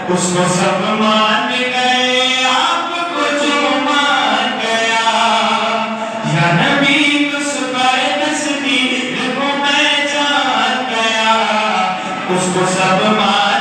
اس کو سب مان گئے آپ کو جو مان گیا یا نبی اس پر تصدیق کو میں جان گیا اس کو سب مان